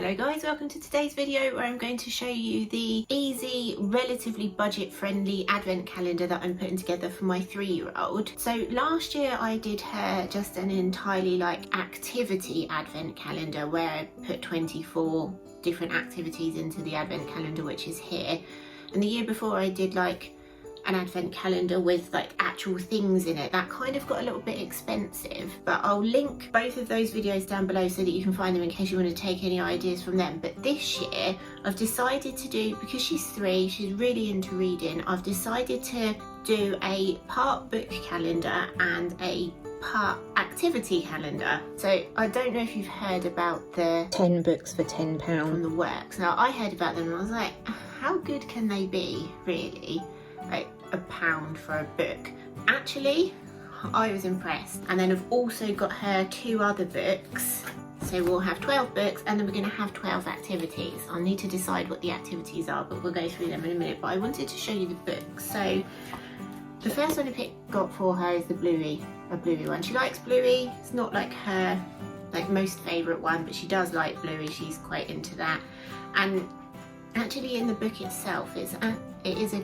Hello guys, welcome to today's video where I'm going to show you the easy, relatively budget-friendly advent calendar that I'm putting together for my 3-year-old. So last year I did her just an entirely activity advent calendar where I put 24 different activities into the advent calendar, which is here. And the year before I did an advent calendar with actual things in it. That kind of got a little bit expensive, but I'll link both of those videos down below so that you can find them in case you want to take any ideas from them. But this year I've decided to do, because she's 3, she's really into reading, I've decided to do a part book calendar and a part activity calendar. So I don't know if you've heard about the 10 books for £10 from the works. Now I heard about them and I was like, how good can they be really? £1 for a book. Actually, I was impressed. And then I've also got her 2 other books. So we'll have 12 books and then we're going to have 12 activities. I'll need to decide what the activities are, but we'll go through them in a minute. But I wanted to show you the books. So the first one I got for her is the Bluey, a Bluey one. She likes Bluey. It's not her most favourite one, but she does like Bluey. She's quite into that. And actually in the book itself, it is a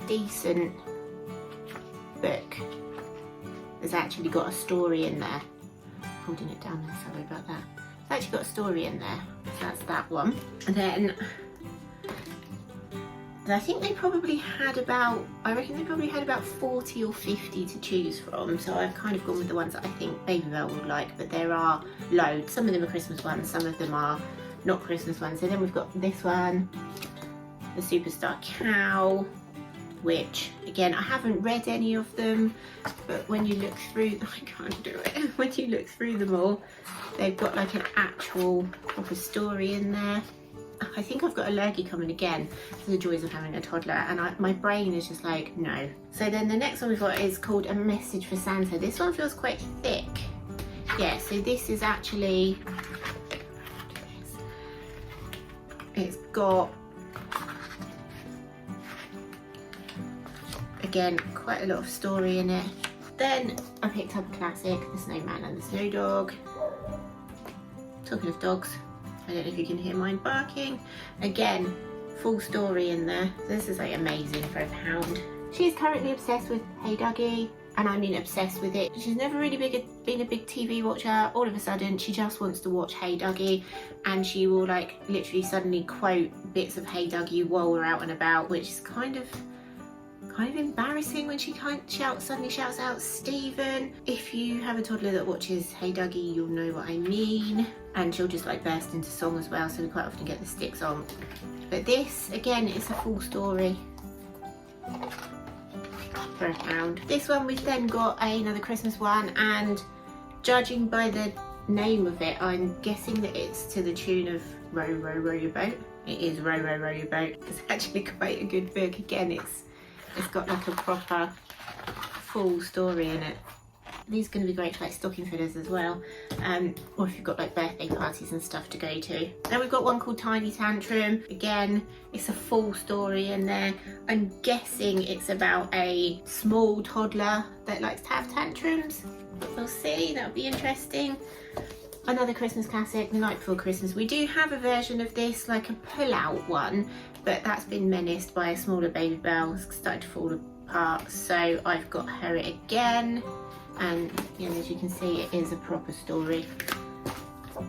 decent book. It's actually got a story in there. Holding it down there, sorry about that. It's actually got a story in there, so that's that one. And then I think they probably had about, I reckon they probably had about 40 or 50 to choose from, so I've kind of gone with the ones that I think Babybel would like, but there are loads. Some of them are Christmas ones, some of them are not Christmas ones. So then we've got this one, the Superstar Cow, which again I haven't read any of them, but when you look through, I can't do it, when you look through them all, they've got an actual proper story in there. I think I've got allergy coming again, for the joys of having a toddler, and my brain is just no. So then the next one we've got is called A Message for Santa. This one feels quite thick. Yeah, so this is actually, it's got, again, quite a lot of story in it. Then I picked up a classic, The Snowman and the Snow Dog. Talking of dogs, I don't know if you can hear mine barking. Again, full story in there. This is amazing for £1. She's currently obsessed with Hey Duggee, and I mean obsessed with it. She's never really been a big TV watcher. All of a sudden she just wants to watch Hey Duggee, and she will literally suddenly quote bits of Hey Duggee while we're out and about, which is kind of embarrassing when she suddenly shouts out Stephen. If you have a toddler that watches Hey Duggee, you'll know what I mean. And she'll just burst into song as well, so we quite often get the sticks on. But this, again, is a full story for £1. This one we've then got another Christmas one, and judging by the name of it, I'm guessing that it's to the tune of Row, Row, Row Your Boat. It is Row, Row, Row Your Boat. It's actually quite a good book. Again, it's got a proper full story in it. These are going to be great for stocking fillers as well, or if you've got birthday parties and stuff to go to. Then we've got one called Tiny Tantrum. Again, it's a full story in there. I'm guessing it's about a small toddler that likes to have tantrums. We'll see, that'll be interesting. Another Christmas classic, The Night Before Christmas. We do have a version of this, a pull-out one, but that's been menaced by a smaller Babybel. It's started to fall apart, so I've got her it again. And as you can see, it is a proper story.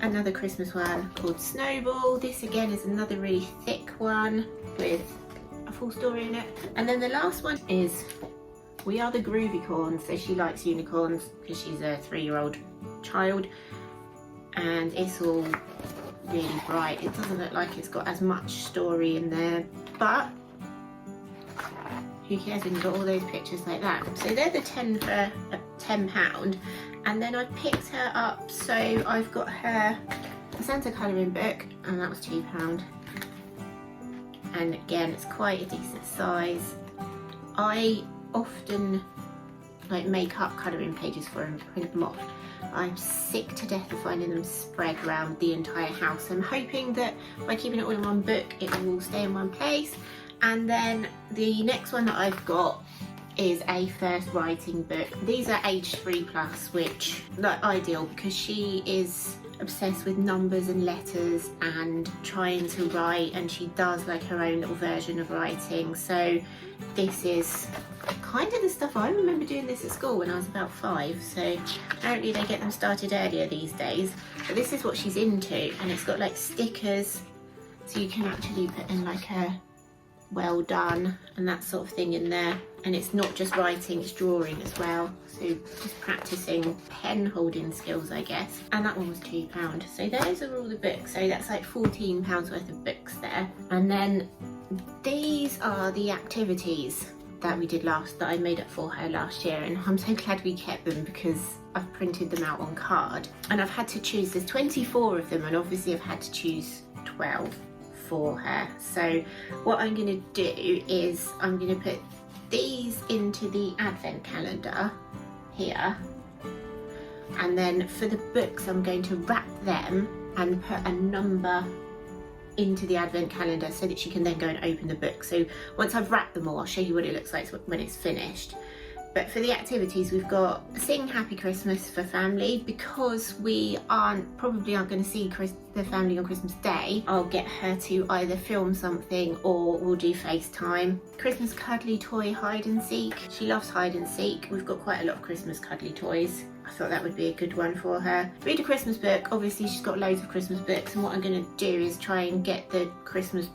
Another Christmas one called Snowball. This again is another really thick one with a full story in it. And then the last one is We Are the Groovicorns. So she likes unicorns because she's a 3-year-old child, and it's all really bright. It doesn't look like it's got as much story in there, but who cares when you've got all those pictures like that. So they're the 10 for £10, and then I picked her up, so I've got her a Santa colouring book, and that was £2. And again, it's quite a decent size. I often make up colouring pages for her and print them off. I'm sick to death of finding them spread around the entire house. I'm hoping that by keeping it all in one book, it will all stay in one place. And then the next one that I've got is a first writing book. These are age 3+, which ideal because she is obsessed with numbers and letters and trying to write, and she does like her own little version of writing. So this is kind of the stuff I remember doing this at school when I was about 5, so apparently they get them started earlier these days. But this is what she's into, and it's got like stickers, so you can actually put in like a well done and that sort of thing in there. And it's not just writing, it's drawing as well, so just practicing pen holding skills, I guess. And that one was £2, so those are all the books, so that's like £14 worth of books there. And then these are the activities that we did that I made up for her last year, and I'm so glad we kept them because I've printed them out on card, and I've had to choose, there's 24 of them, and obviously I've had to choose 12 for her. So what I'm going to do is I'm going to put these into the advent calendar here, and then for the books I'm going to wrap them and put a number into the advent calendar so that she can then go and open the book. So once I've wrapped them all, I'll show you what it looks like when it's finished. But for the activities, we've got sing Happy Christmas for family. Because we probably aren't going to see the family on Christmas Day, I'll get her to either film something or we'll do FaceTime. Christmas cuddly toy hide and seek. She loves hide and seek. We've got quite a lot of Christmas cuddly toys. I thought that would be a good one for her. Read a Christmas book. Obviously she's got loads of Christmas books, and what I'm going to do is try and get the Christmas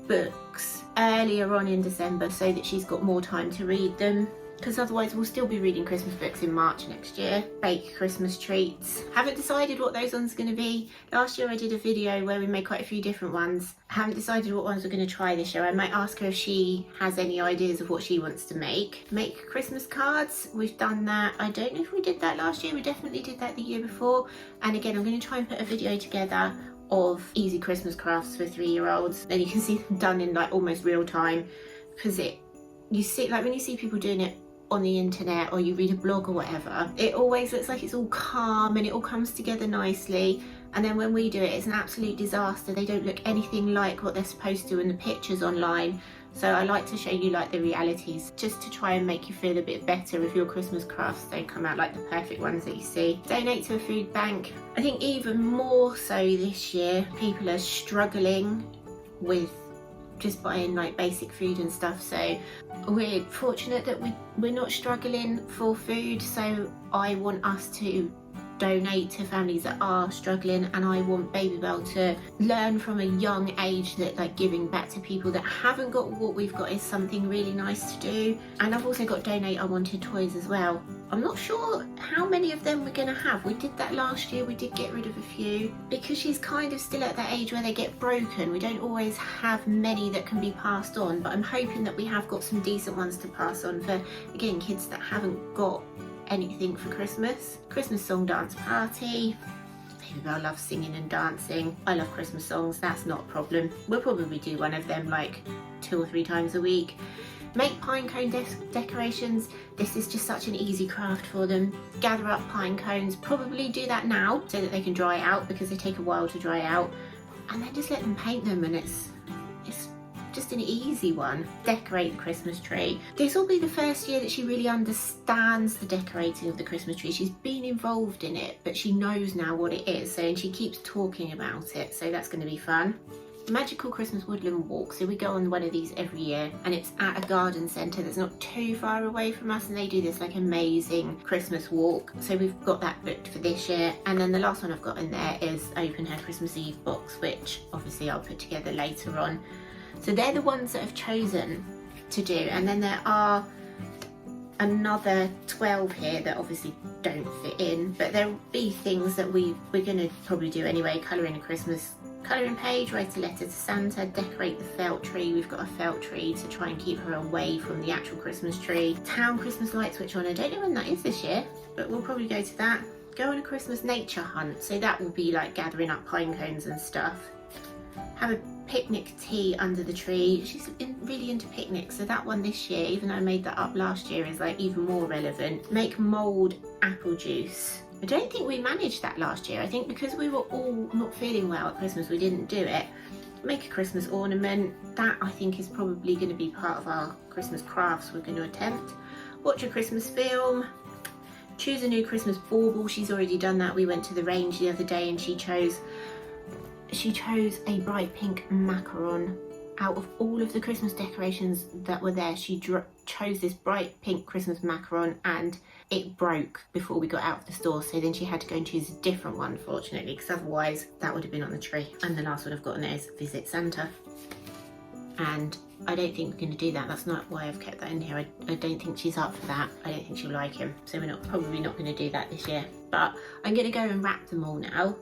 books earlier on in December so that she's got more time to read them, because otherwise we'll still be reading Christmas books in March next year. Bake Christmas treats. Haven't decided what those ones are going to be. Last year I did a video where we made quite a few different ones. Haven't decided what ones we're going to try this year. I might ask her if she has any ideas of what she wants to make. Make Christmas cards. We've done that. I don't know if we did that last year. We definitely did that the year before. And again, I'm going to try and put a video together of easy Christmas crafts for 3-year-olds. Then you can see them done in like almost real time, because you see, like when you see people doing it on the internet or you read a blog or whatever, it always looks like it's all calm and it all comes together nicely, and then when we do it, it's an absolute disaster. They don't look anything like what they're supposed to in the pictures online. So I like to show you like the realities, just to try and make you feel a bit better if your Christmas crafts don't come out like the perfect ones that you see. Donate to a food bank. I think even more so this year, people are struggling with just buying like basic food and stuff, so we're fortunate that we're not struggling for food. So I want us to donate to families that are struggling, and I want Babybel to learn from a young age that like giving back to people that haven't got what we've got is something really nice to do. And I've also got donate unwanted toys as well. I'm not sure how many of them we're going to have. We did that last year, we did get rid of a few because she's kind of still at that age where they get broken. We don't always have many that can be passed on, but I'm hoping that we have got some decent ones to pass on for, again, kids that haven't got anything for Christmas. Christmas song dance party. Babybel loves singing and dancing. I love Christmas songs, that's not a problem. We'll probably do one of them like 2 or 3 times a week. Make pine cone decorations. This is just such an easy craft for them. Gather up pine cones, probably do that now so that they can dry out, because they take a while to dry out, and then just let them paint them, and it's just an easy one. Decorate the Christmas tree. This will be the first year that she really understands the decorating of the Christmas tree. She's been involved in it, but she knows now what it is, and she keeps talking about it, so that's going to be fun. Magical Christmas Woodland Walk. So we go on one of these every year, and it's at a garden centre that's not too far away from us, and they do this like amazing Christmas walk. So we've got that booked for this year. And then the last one I've got in there is open her Christmas Eve box, which obviously I'll put together later on. So they're the ones that I've chosen to do, and then there are another 12 here that obviously don't fit in, but there'll be things that we're going to probably do anyway. Colouring a Christmas colouring page, write a letter to Santa, decorate the felt tree. We've got a felt tree to try and keep her away from the actual Christmas tree. Town Christmas light switch on. I don't know when that is this year, but we'll probably go to that. Go on a Christmas nature hunt. So that will be like gathering up pine cones and stuff. Have a picnic tea under the tree. She's really into picnics, so that one this year, even though I made that up last year, is like even more relevant. Make mulled apple juice. I don't think we managed that last year. I think because we were all not feeling well at Christmas, we didn't do it. Make a Christmas ornament. That I think is probably going to be part of our Christmas crafts we're going to attempt. Watch a Christmas film. choose a new Christmas bauble. She's already done that. We went to the range the other day and she chose a bright pink macaron. Out of all of the Christmas decorations that were there, she chose this bright pink Christmas macaron, and it broke before we got out of the store, so then she had to go and choose a different one, fortunately, because otherwise that would have been on the tree. And the last one I've gotten is Visit Santa, and I don't think we're going to do that. That's not why I've kept that in here. I don't think she's up for that. I don't think she'll like him, so we're probably not going to do that this year. But I'm going to go and wrap them all now.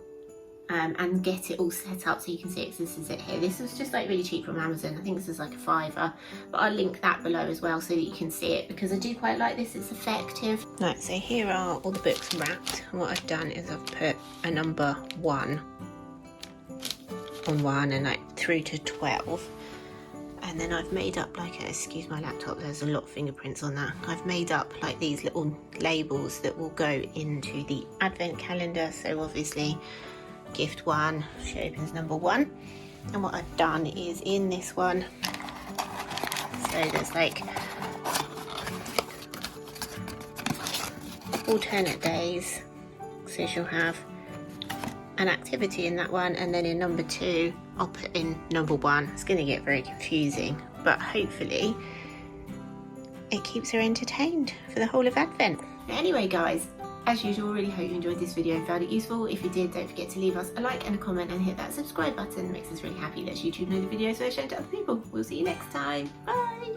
And get it all set up so you can see it, 'cause this is it here. This was just like really cheap from Amazon. I think this is like a £5, but I'll link that below as well so that you can see it, because I do quite like this. It's effective. Right, so here are all the books wrapped, and what I've done is I've put a number 1 on one and like through to 12, and then I've made up like excuse my laptop, there's a lot of fingerprints on that. I've made up like these little labels that will go into the advent calendar. So obviously gift 1, she opens number 1, and what I've done is in this one, so there's like alternate days, so she'll have an activity in that one, and then in number 2 I'll put in number 1. It's going to get very confusing, but hopefully it keeps her entertained for the whole of Advent. Anyway guys, as usual, really hope you enjoyed this video and found it useful. If you did, don't forget to leave us a like and a comment and hit that subscribe button. It makes us really happy. Lets YouTube know the videos are shown to other people. We'll see you next time. Bye!